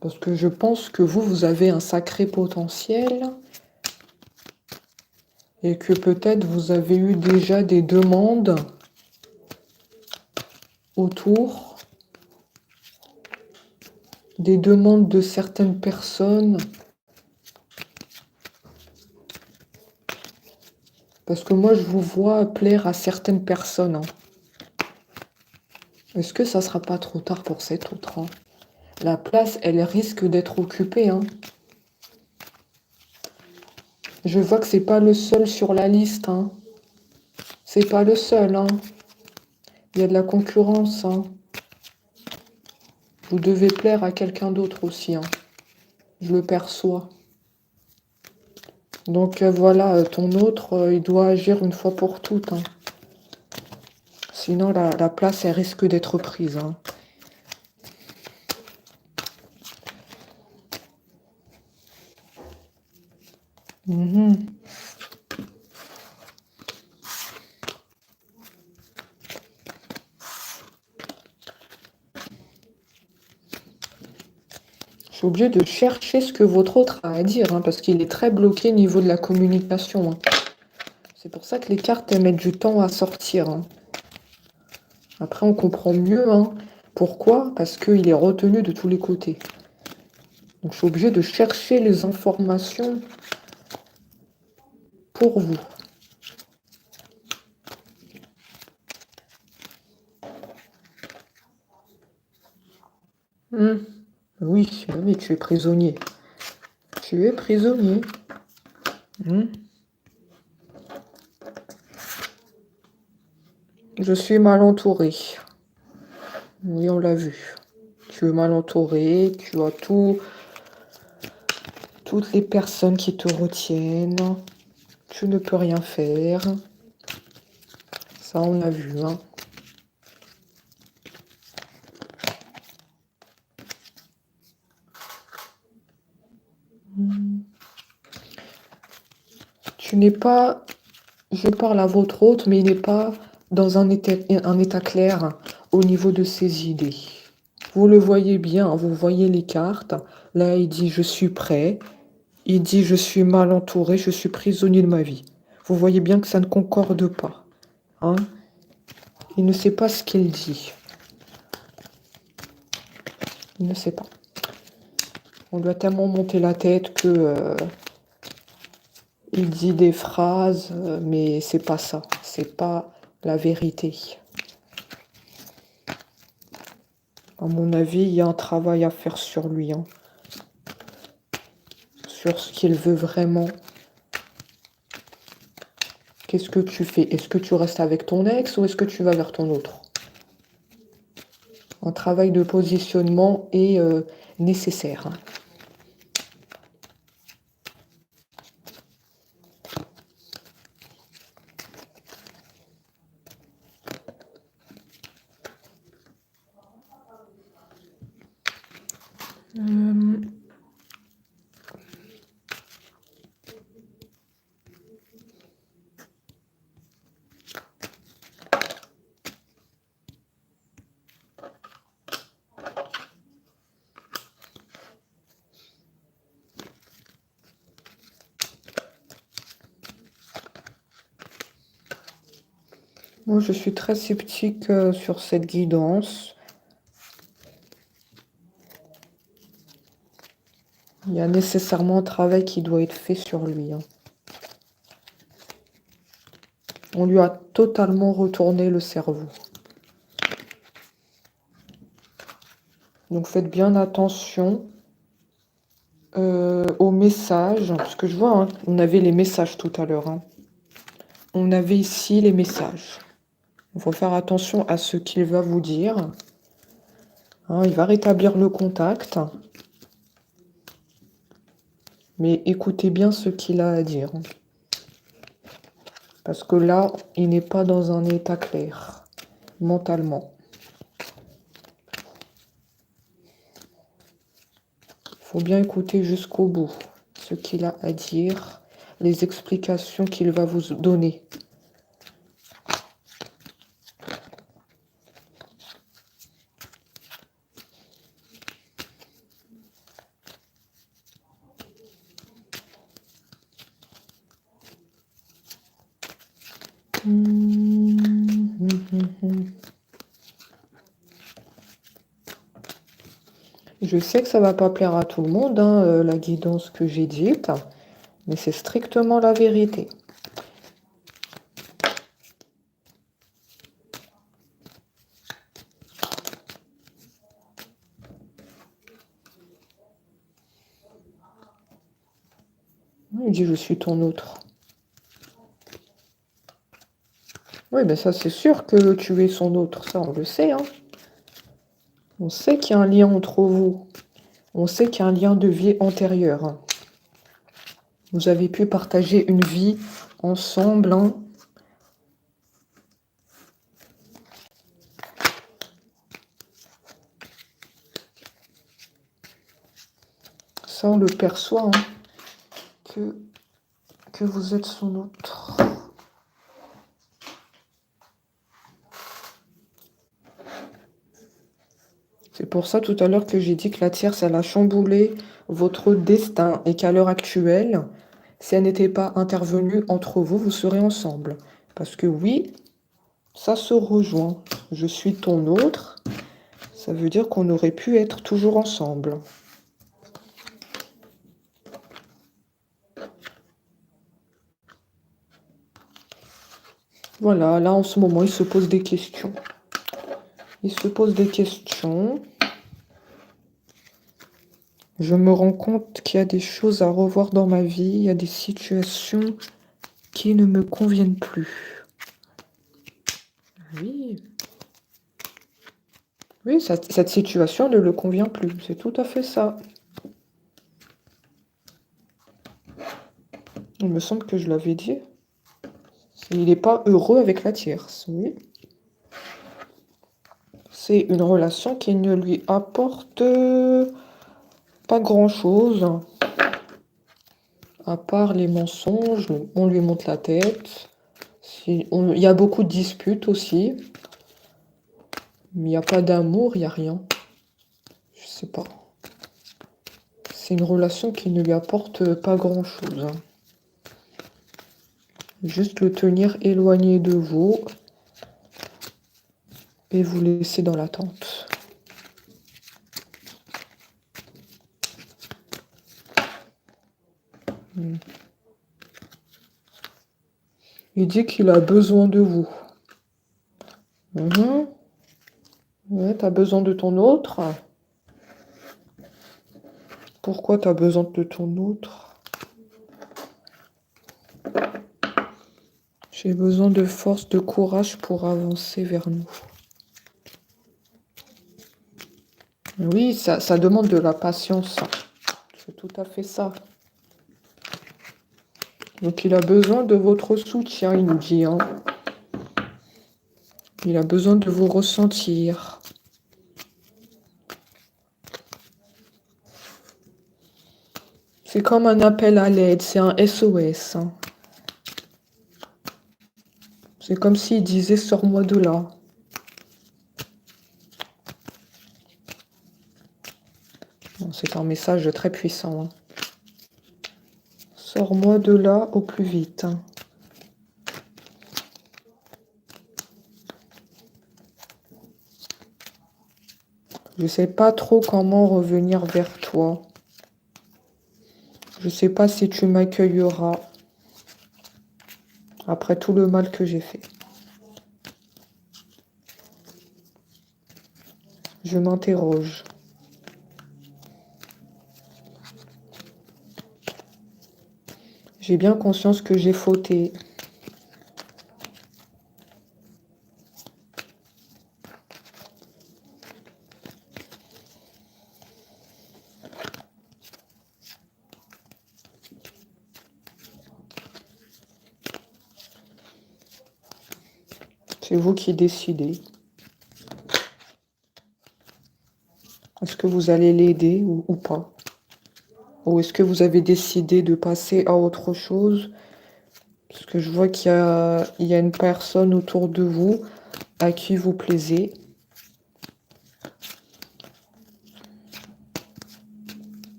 Parce que je pense que vous avez un sacré potentiel et que peut-être vous avez eu déjà des demandes autour, des demandes de certaines personnes. Parce que moi, je vous vois plaire à certaines personnes, hein. Est-ce que ça sera pas trop tard pour cette autre, hein? La place, elle risque d'être occupée, hein. Je vois que c'est pas le seul sur la liste, hein. C'est pas le seul, hein. Il y a de la concurrence, hein. Vous devez plaire à quelqu'un d'autre aussi, hein. Je le perçois. Donc voilà, ton autre, il doit agir une fois pour toutes, hein. Sinon, la place, elle risque d'être prise, hein. Mhm. Je suis obligée de chercher ce que votre autre a à dire, hein, parce qu'il est très bloqué au niveau de la communication, hein. C'est pour ça que les cartes, elles mettent du temps à sortir, hein. Après, on comprend mieux, hein. Pourquoi? Parce qu'il est retenu de tous les côtés. Donc, je suis obligée de chercher les informations pour vous. Oui, oui, tu es prisonnier. Tu es prisonnier. Je suis mal entourée. Oui, on l'a vu. Tu es mal entouré, tu as toutes les personnes qui te retiennent. Tu ne peux rien faire. Ça, on a vu, hein. Tu n'es pas... Je parle à votre hôte, mais il n'est pas dans un état clair au niveau de ses idées. Vous le voyez bien, vous voyez les cartes. Là, il dit « Je suis prêt ». Il dit « Je suis mal entouré, je suis prisonnier de ma vie ». Vous voyez bien que ça ne concorde pas, hein? Il ne sait pas ce qu'il dit. Il ne sait pas. On lui a tellement monté la tête que il dit des phrases, mais c'est pas ça. C'est pas la vérité. À mon avis, il y a un travail à faire sur lui, hein. Sur ce qu'il veut vraiment. Qu'est-ce que tu fais? Est-ce que tu restes avec ton ex ou est-ce que tu vas vers ton autre? Un travail de positionnement est nécessaire, hein. Euh, Moi, je suis très sceptique sur cette guidance. Il y a nécessairement un travail qui doit être fait sur lui, hein. On lui a totalement retourné le cerveau. Donc faites bien attention aux messages. Parce que je vois, hein, on avait les messages tout à l'heure, hein. On avait ici les messages. Il faut faire attention à ce qu'il va vous dire. Hein, il va rétablir le contact. Mais écoutez bien ce qu'il a à dire. Parce que là, il n'est pas dans un état clair, mentalement. Il faut bien écouter jusqu'au bout ce qu'il a à dire, les explications qu'il va vous donner. Je sais que ça va pas plaire à tout le monde, hein, la guidance que j'ai dite, mais c'est strictement la vérité. Il dit, je suis ton autre. Oui, ben ça, c'est sûr que tu es son autre. Ça, on le sait, hein. On sait qu'il y a un lien entre vous. On sait qu'il y a un lien de vie antérieur, hein. Vous avez pu partager une vie ensemble, hein. Ça, on le perçoit, hein, que vous êtes son autre. C'est pour ça tout à l'heure que j'ai dit que la tierce, elle a chamboulé votre destin et qu'à l'heure actuelle, si elle n'était pas intervenue entre vous, vous serez ensemble. Parce que oui, ça se rejoint. Je suis ton autre. Ça veut dire qu'on aurait pu être toujours ensemble. Voilà, là en ce moment, il se pose des questions. Il se pose des questions. Je me rends compte qu'il y a des choses à revoir dans ma vie. Il y a des situations qui ne me conviennent plus. Oui. Oui, cette situation ne le convient plus. C'est tout à fait ça. Il me semble que je l'avais dit. Il n'est pas heureux avec la tierce, oui. C'est une relation qui ne lui apporte pas grand-chose. À part les mensonges, on lui monte la tête. Il y a beaucoup de disputes aussi. Mais il n'y a pas d'amour, il n'y a rien. Je sais pas. C'est une relation qui ne lui apporte pas grand-chose, hein. Juste le tenir éloigné de vous et vous laisser dans l'attente. Il dit qu'il a besoin de vous. Ouais, t'as besoin de ton autre. Pourquoi t'as besoin de ton autre? J'ai besoin de force, de courage pour avancer vers nous. Oui, ça demande de la patience. C'est tout à fait ça. Donc il a besoin de votre soutien, il nous dit, hein. Il a besoin de vous ressentir. C'est comme un appel à l'aide, c'est un SOS. Hein. C'est comme s'il disait sors-moi de là. Bon, c'est un message très puissant. Hein. Sors-moi de là au plus vite. Hein. Je sais pas trop comment revenir vers toi. Je sais pas si tu m'accueilleras après tout le mal que j'ai fait. Je m'interroge. J'ai bien conscience que j'ai fauté. C'est vous qui décidez. Est-ce que vous allez l'aider ou pas? Ou est-ce que vous avez décidé de passer à autre chose? Parce que je vois il y a une personne autour de vous à qui vous plaisez.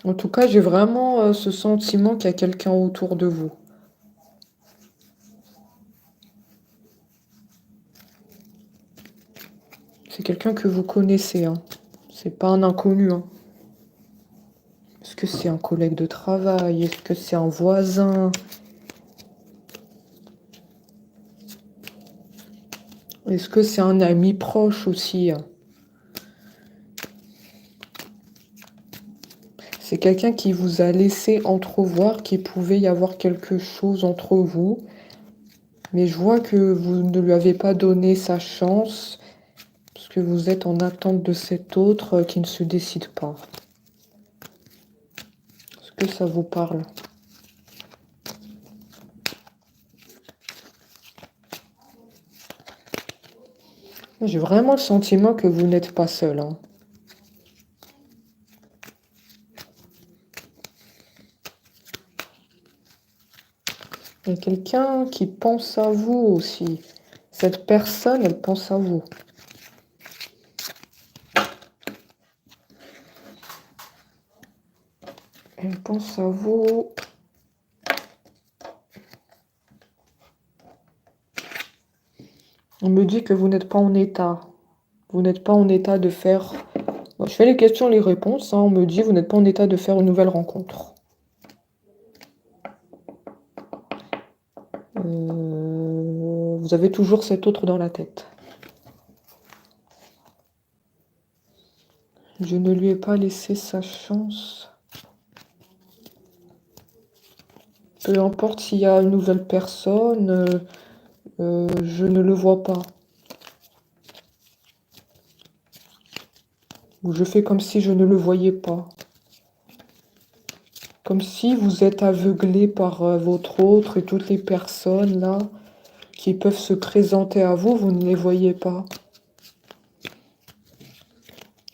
En tout cas, j'ai vraiment ce sentiment qu'il y a quelqu'un autour de vous. C'est quelqu'un que vous connaissez, hein. C'est pas un inconnu, hein. Est-ce que c'est un collègue de travail? Est-ce que c'est un voisin? Est-ce que c'est un ami proche aussi? Hein? C'est quelqu'un qui vous a laissé entrevoir qu'il pouvait y avoir quelque chose entre vous. Mais je vois que vous ne lui avez pas donné sa chance, parce que vous êtes en attente de cet autre qui ne se décide pas. Est-ce que ça vous parle? J'ai vraiment le sentiment que vous n'êtes pas seul. Hein. Il y a quelqu'un qui pense à vous aussi. Cette personne, elle pense à vous. Elle pense à vous. On me dit que vous n'êtes pas en état. Vous n'êtes pas en état de faire... Bon, je fais les questions, les réponses. Hein. On me dit que vous n'êtes pas en état de faire une nouvelle rencontre. Vous avez toujours cet autre dans la tête. Je ne lui ai pas laissé sa chance. Peu importe s'il y a une nouvelle personne, je ne le vois pas. Ou je fais comme si je ne le voyais pas. Comme si vous êtes aveuglé par votre autre et toutes les personnes là qui peuvent se présenter à vous, vous ne les voyez pas.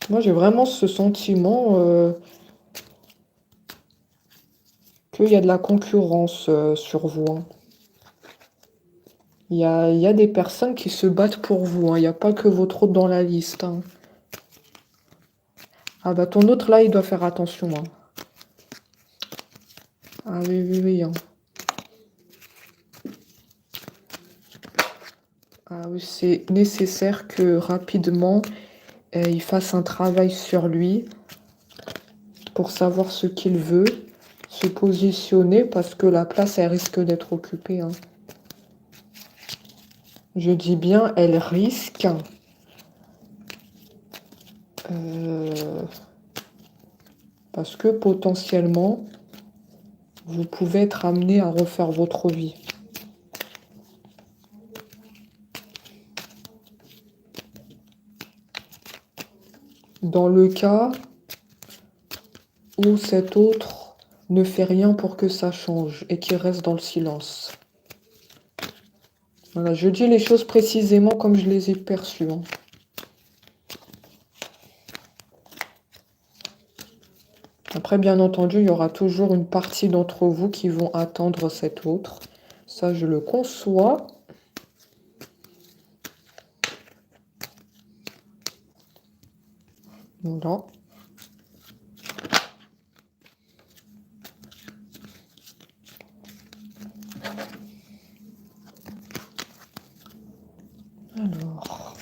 Moi, j'ai vraiment ce sentiment qu'il y a de la concurrence sur vous. Hein. Il y a des personnes qui se battent pour vous. Hein. Il n'y a pas que votre autre dans la liste. Hein. Ah bah ton autre là, il doit faire attention. Hein. Ah oui, oui, oui. Hein. Ah oui, c'est nécessaire que rapidement, il fasse un travail sur lui pour savoir ce qu'il veut, se positionner parce que la place, elle risque d'être occupée. Hein. Je dis bien, elle risque. Parce que potentiellement, vous pouvez être amené à refaire votre vie. Dans le cas où cet autre ne fait rien pour que ça change et qu'il reste dans le silence. Voilà, je dis les choses précisément comme je les ai perçues. Hein. Après, bien entendu, il y aura toujours une partie d'entre vous qui vont attendre cet autre. Ça, je le conçois. Voilà. Alors.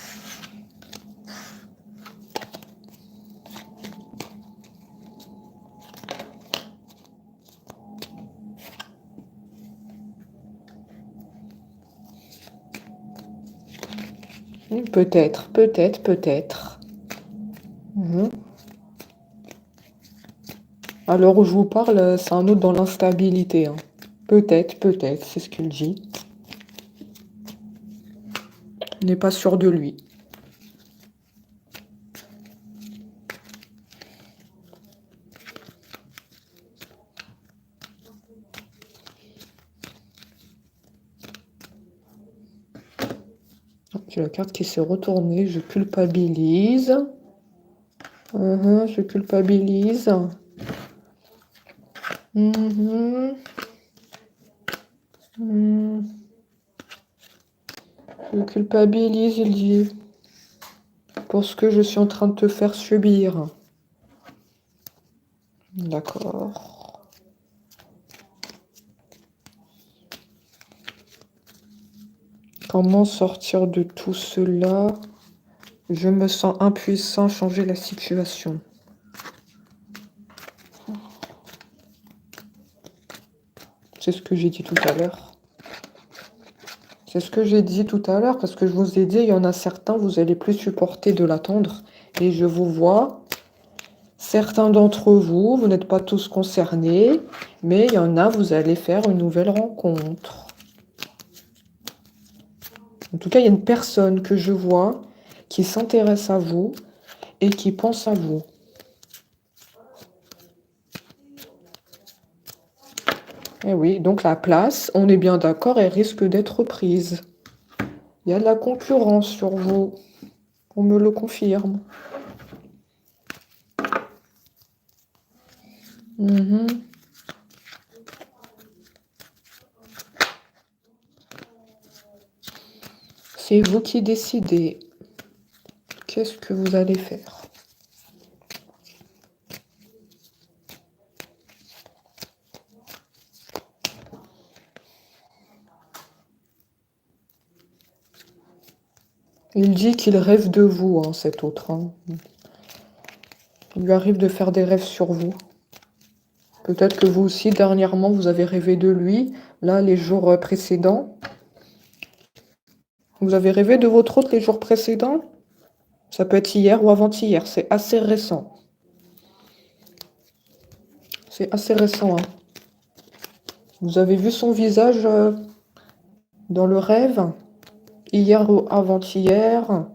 Peut-être, peut-être, peut-être. À l'heure où je vous parle, c'est un autre dans l'instabilité. Hein. Peut-être, peut-être, c'est ce qu'il dit. Il n'est pas sûr de lui. J'ai la carte qui s'est retournée. Je culpabilise. Je culpabilise. Je culpabilise, il dit. Pour ce que je suis en train de te faire subir. D'accord. Comment sortir de tout cela? Je me sens impuissant à changer la situation. C'est ce que j'ai dit tout à l'heure. C'est ce que j'ai dit tout à l'heure, parce que je vous ai dit, il y en a certains, vous allez plus supporter de l'attendre. Et je vous vois, certains d'entre vous, vous n'êtes pas tous concernés, mais il y en a, vous allez faire une nouvelle rencontre. En tout cas, il y a une personne que je vois qui s'intéresse à vous et qui pense à vous. Eh oui, donc la place, on est bien d'accord, elle risque d'être prise. Il y a de la concurrence sur vous. On me le confirme. C'est vous qui décidez. Qu'est-ce que vous allez faire? Il dit qu'il rêve de vous, hein, cet autre. Hein. Il lui arrive de faire des rêves sur vous. Peut-être que vous aussi, dernièrement, vous avez rêvé de lui. Là, les jours précédents. Vous avez rêvé de votre autre les jours précédents? Ça peut être hier ou avant-hier. C'est assez récent. C'est assez récent. Hein. Vous avez vu son visage dans le rêve? Hier ou avant-hier?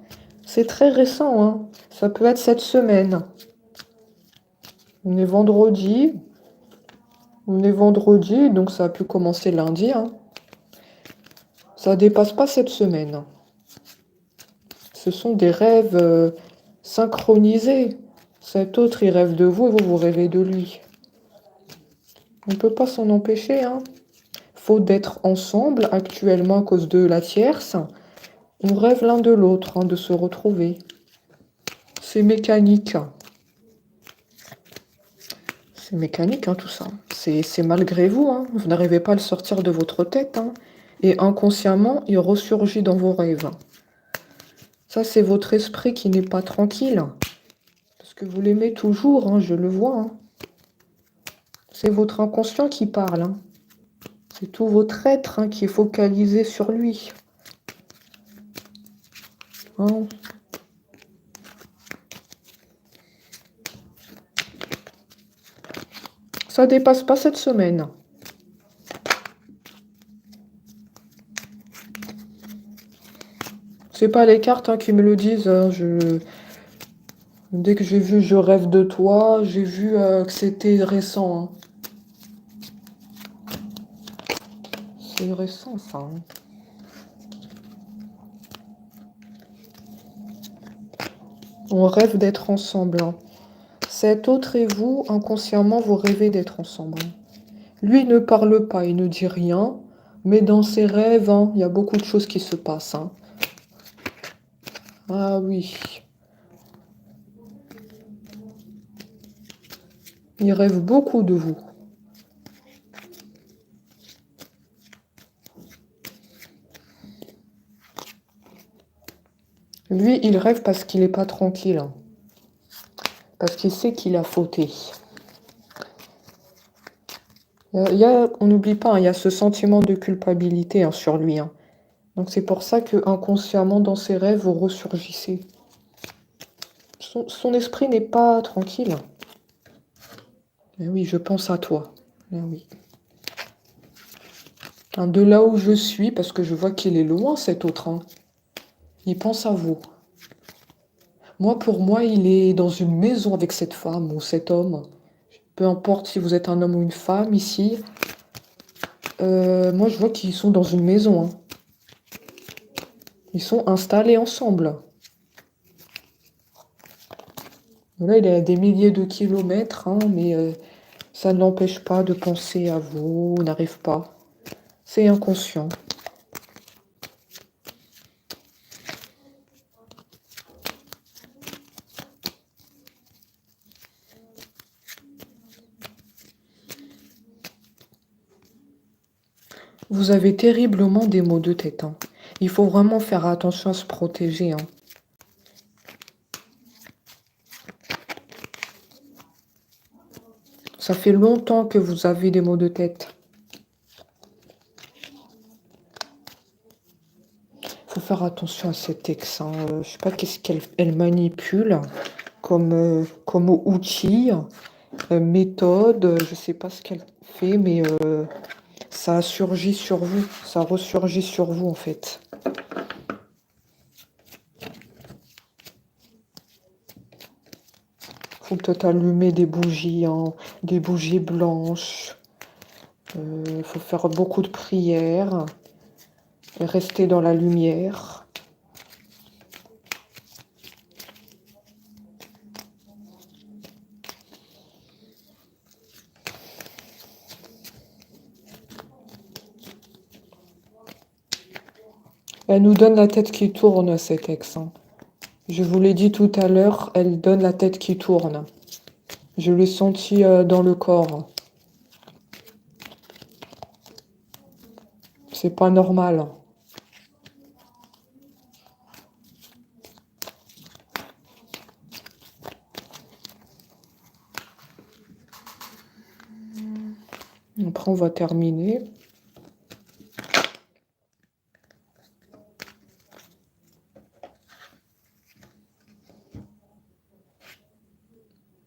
C'est très récent. Hein. Ça peut être cette semaine. On est vendredi. On est vendredi, donc ça a pu commencer lundi. Hein. Ça dépasse pas cette semaine. Ce sont des rêves synchronisés. Cet autre, il rêve de vous et vous, vous rêvez de lui. On ne peut pas s'en empêcher. Hein. Faute d'être ensemble actuellement à cause de la tierce. On rêve l'un de l'autre, hein, de se retrouver. C'est mécanique. C'est mécanique, hein, tout ça. C'est malgré vous. Hein. Vous n'arrivez pas à le sortir de votre tête. Hein. Et inconsciemment, il ressurgit dans vos rêves. Ça, c'est votre esprit qui n'est pas tranquille. Parce que vous l'aimez toujours, hein, je le vois. Hein. C'est votre inconscient qui parle. Hein. C'est tout votre être hein, qui est focalisé sur lui. Hein. Ça dépasse pas cette semaine. C'est pas les cartes hein, qui me le disent. Hein, dès que j'ai vu Je rêve de toi, j'ai vu que c'était récent. Hein. C'est récent ça. Hein. On rêve d'être ensemble. Hein. Cet autre et vous, inconsciemment, vous rêvez d'être ensemble. Lui ne parle pas, il ne dit rien, mais dans ses rêves, hein, il y a beaucoup de choses qui se passent. Hein. Ah oui. Il rêve beaucoup de vous. Lui, il rêve parce qu'il n'est pas tranquille. Hein. Parce qu'il sait qu'il a fauté. On n'oublie pas, hein, il y a ce sentiment de culpabilité hein, sur lui. Hein. Donc c'est pour ça que inconsciemment, dans ses rêves, vous ressurgissez. Son esprit n'est pas tranquille. Mais oui, je pense à toi. Mais oui. Hein, de là où je suis, parce que je vois qu'il est loin, cet autre. Hein. Il pense à vous. Moi, pour moi, il est dans une maison avec cette femme ou cet homme. Peu importe si vous êtes un homme ou une femme ici. Moi, je vois qu'ils sont dans une maison. Hein. Ils sont installés ensemble. Là, il est à des milliers de kilomètres, hein, mais ça ne l'empêche pas de penser à vous, n'arrive pas. C'est inconscient. Vous avez terriblement des maux de tête. Hein. Il faut vraiment faire attention à se protéger. Hein. Ça fait longtemps que vous avez des maux de tête. Il faut faire attention à cette ex. Hein. Je ne sais pas qu'est-ce qu'elle manipule comme outil, méthode. Je ne sais pas ce qu'elle fait, mais ça surgit sur vous. Ça ressurgit sur vous, en fait. Faut peut-être allumer des bougies, hein, des bougies blanches. Faut faire beaucoup de prières. Et rester dans la lumière. Elle nous donne la tête qui tourne, cette ex. Hein. Je vous l'ai dit tout à l'heure, elle donne la tête qui tourne. Je l'ai senti dans le corps. C'est pas normal. Après, on va terminer.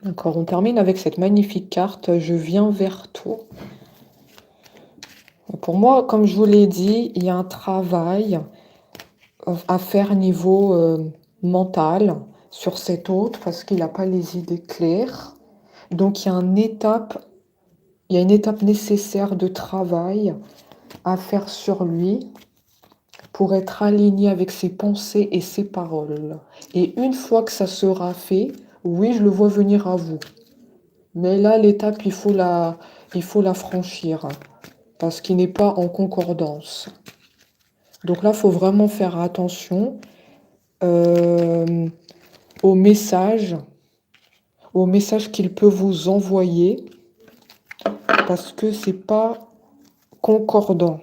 D'accord, on termine avec cette magnifique carte. Je viens vers toi. Pour moi, comme je vous l'ai dit, il y a un travail à faire niveau mental sur cet autre parce qu'il n'a pas les idées claires. Donc, il y a une étape nécessaire de travail à faire sur lui pour être aligné avec ses pensées et ses paroles. Et une fois que ça sera fait, oui, je le vois venir à vous. Mais là, l'étape, il faut la franchir parce qu'il n'est pas en concordance. Donc là, il faut vraiment faire attention aux messages qu'il peut vous envoyer parce que c'est pas concordant.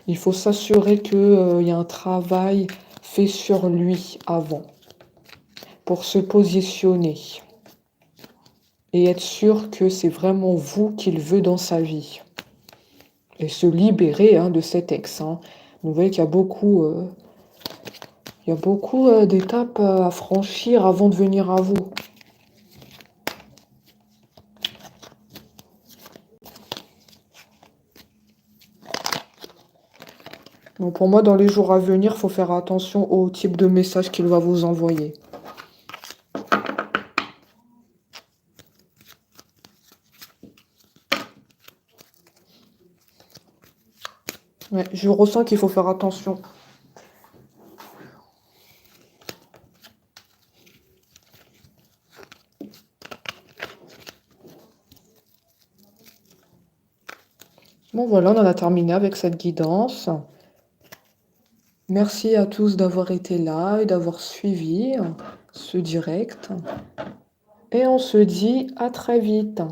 Il faut s'assurer qu'il y a un travail fait sur lui avant pour se positionner et être sûr que c'est vraiment vous qu'il veut dans sa vie. Et se libérer hein, de cet ex. Hein. Vous voyez qu'il y a beaucoup, d'étapes à franchir avant de venir à vous. Donc pour moi, dans les jours à venir, il faut faire attention au type de message qu'il va vous envoyer. Ouais, je ressens qu'il faut faire attention. Bon voilà, on en a terminé avec cette guidance. Merci à tous d'avoir été là et d'avoir suivi ce direct. Et on se dit à très vite.